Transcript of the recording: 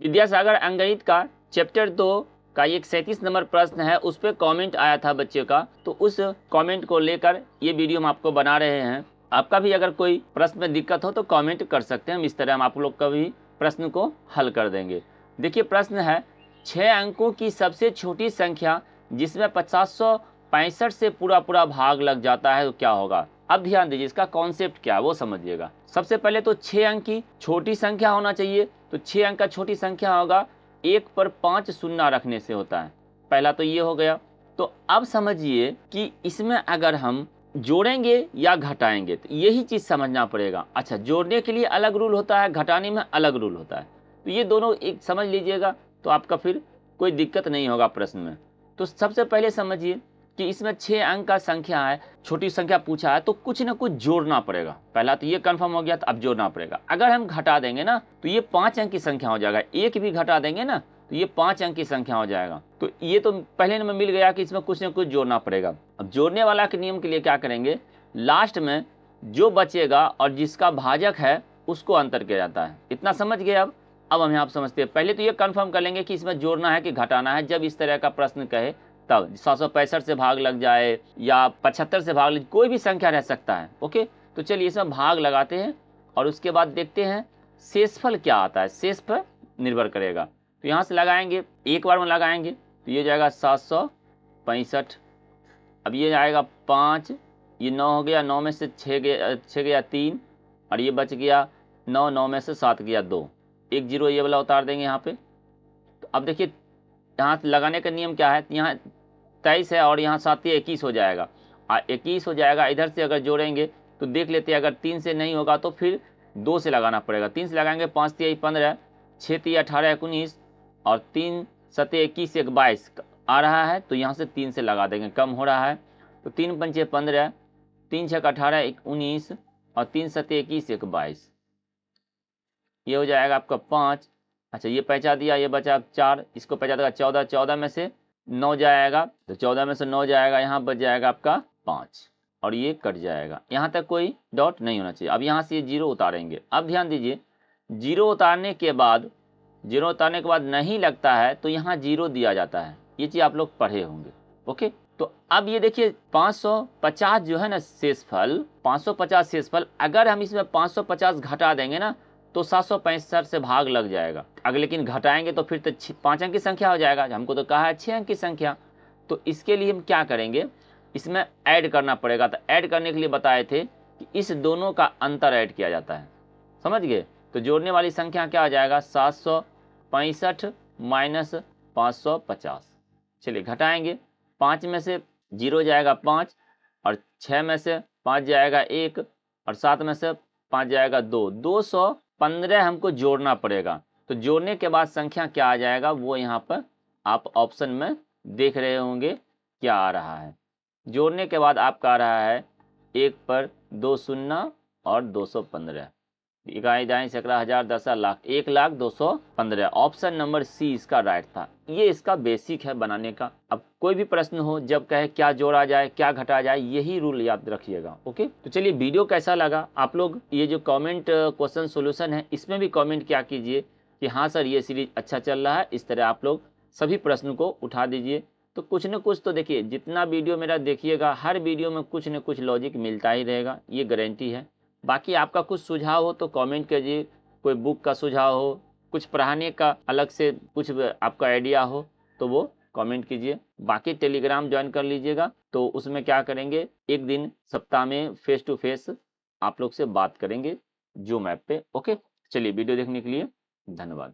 विद्यासागर अंकगणित का चैप्टर 2 का एक 37 नंबर प्रश्न है, उस पर कमेंट आया था बच्चे का, तो उस कमेंट को लेकर ये वीडियो हम आपको बना रहे हैं। आपका भी अगर कोई प्रश्न में दिक्कत हो तो कमेंट कर सकते हैं, इस तरह हम आप लोग का भी प्रश्न को हल कर देंगे। देखिए प्रश्न है 6 अंकों की सबसे छोटी संख्या जिसमें 565 से पूरा भाग लग जाता है तो क्या होगा। अब ध्यान दीजिए, इसका कॉन्सेप्ट क्या है वो समझिएगा। सबसे पहले तो 6 अंक की छोटी संख्या होना चाहिए, तो 6 अंक का छोटी संख्या होगा 1 पर 5 शून्य रखने से होता है। पहला तो ये हो गया। तो अब समझिए कि इसमें अगर हम जोड़ेंगे या घटाएंगे तो यही चीज समझना पड़ेगा। अच्छा, जोड़ने के लिए अलग रूल होता है, घटाने में अलग रूल होता है, तो ये दोनों एक समझ लीजिएगा तो आपका फिर कोई दिक्कत नहीं होगा प्रश्न में। तो सबसे पहले समझिए कि इसमें 6 अंक का संख्या है, छोटी संख्या पूछा है, तो कुछ ना कुछ जोड़ना पड़ेगा। पहला तो ये कंफर्म हो गया, तो अब जोड़ना पड़ेगा। अगर हम घटा देंगे ना तो ये 5 अंक की संख्या हो जाएगा, एक भी घटा देंगे ना तो ये 5 अंक की संख्या हो जाएगा। तो ये तो पहले में मिल गया कि इसमें कुछ ना कुछ जोड़ना पड़ेगा। अब जोड़ने वाला के नियम के लिए क्या करेंगे, लास्ट में जो बचेगा और जिसका भाजक है उसको अंतर किया जाता है। इतना समझ गए। अब हम यहाँ समझते हैं। पहले तो ये कंफर्म कर लेंगे कि इसमें जोड़ना है कि घटाना है। जब इस तरह का प्रश्न कहे तब 765 से भाग लग जाए या 75 से भाग लग, कोई भी संख्या रह सकता है। ओके, तो चलिए इसमें भाग लगाते हैं और उसके बाद देखते हैं शेषफल क्या आता है। शेष पर निर्भर करेगा। तो यहाँ से लगाएंगे, एक बार में लगाएंगे तो ये जाएगा 765। अब ये आएगा 5, ये 9 हो गया, 9 में से 6 गया 3, और ये बच गया 9, 9 में से 7 गया 2, 1 0 ये वाला उतार देंगे यहाँ पे। तो अब देखिए यहाँ लगाने का नियम क्या है, यहाँ 23 है और यहाँ 7 21 हो जाएगा, 21 हो जाएगा। इधर से अगर जोड़ेंगे तो देख लेते हैं, अगर 3 से नहीं होगा तो फिर 2 से लगाना पड़ेगा। 3 से लगाएंगे, 5 3 15, 6 3 18 19, और 3 7 21 1 22 आ रहा है, तो यहाँ से 3 से लगा देंगे, कम हो रहा है। तो 3 5 15, 3 6 18 19, और 3 7 21 1 22, ये हो जाएगा आपका 5। अच्छा, ये पहचा दिया, ये बचा 4, इसको पहचा देगा 14, 14 में से 9 जाएगा, तो 14 में से 9 जाएगा, यहाँ बच जाएगा आपका 5, और ये कट जाएगा। यहाँ तक कोई डॉट नहीं होना चाहिए। अब यहाँ से ये 0 उतारेंगे। अब ध्यान दीजिए, 0 उतारने के बाद नहीं लगता है तो यहाँ 0 दिया जाता है। ये चीज आप लोग पढ़े होंगे। ओके, तो अब ये देखिए 550 जो है ना शेषफल, 550 शेषफल, अगर हम इसमें 550 घटा देंगे ना तो 765 से भाग लग जाएगा। अगर लेकिन घटाएंगे तो फिर तो 5 अंक की संख्या हो जाएगा। हमको तो कहा है 6 अंक की संख्या। तो इसके लिए हम क्या करेंगे, इसमें ऐड करना पड़ेगा। तो ऐड करने के लिए बताए थे कि इस दोनों का अंतर ऐड किया जाता है, समझ गए। तो जोड़ने वाली संख्या क्या हो जाएगा, 765 माइनस 550। चलिए घटाएंगे, 5 में से 0 जाएगा 5, और 6 में से 5 जाएगा 1, और 7 में से 5 जाएगा 2, 215 हमको जोड़ना पड़ेगा। तो जोड़ने के बाद संख्या क्या आ जाएगा वो यहाँ पर आप ऑप्शन में देख रहे होंगे क्या आ रहा है। जोड़ने के बाद आपका आ रहा है 1 पर 2 शून्य और 215, इकाई दाई सैकड़ा हजार दशा लाख, 1,02,15। ऑप्शन नंबर सी इसका राइट था। ये इसका बेसिक है बनाने का। अब कोई भी प्रश्न हो, जब कहे क्या जोड़ा जाए क्या घटा जाए, यही रूल याद रखिएगा। ओके, तो चलिए वीडियो कैसा लगा आप लोग, ये जो कमेंट क्वेश्चन सोल्यूशन है इसमें भी कमेंट क्या कीजिए कि हाँ सर ये सीरीज अच्छा चल रहा है। इस तरह आप लोग सभी प्रश्न को उठा दीजिए। तो कुछ न कुछ तो देखिए, जितना वीडियो मेरा देखिएगा हर वीडियो में कुछ न कुछ लॉजिक मिलता ही रहेगा, ये गारंटी है। बाकी आपका कुछ सुझाव हो तो कमेंट कीजिए, कोई बुक का सुझाव हो, कुछ पढ़ाने का अलग से कुछ आपका आइडिया हो तो वो कमेंट कीजिए। बाकी टेलीग्राम ज्वाइन कर लीजिएगा, तो उसमें क्या करेंगे, एक दिन सप्ताह में फेस टू फेस आप लोग से बात करेंगे जूम ऐप पे। ओके, चलिए वीडियो देखने के लिए धन्यवाद।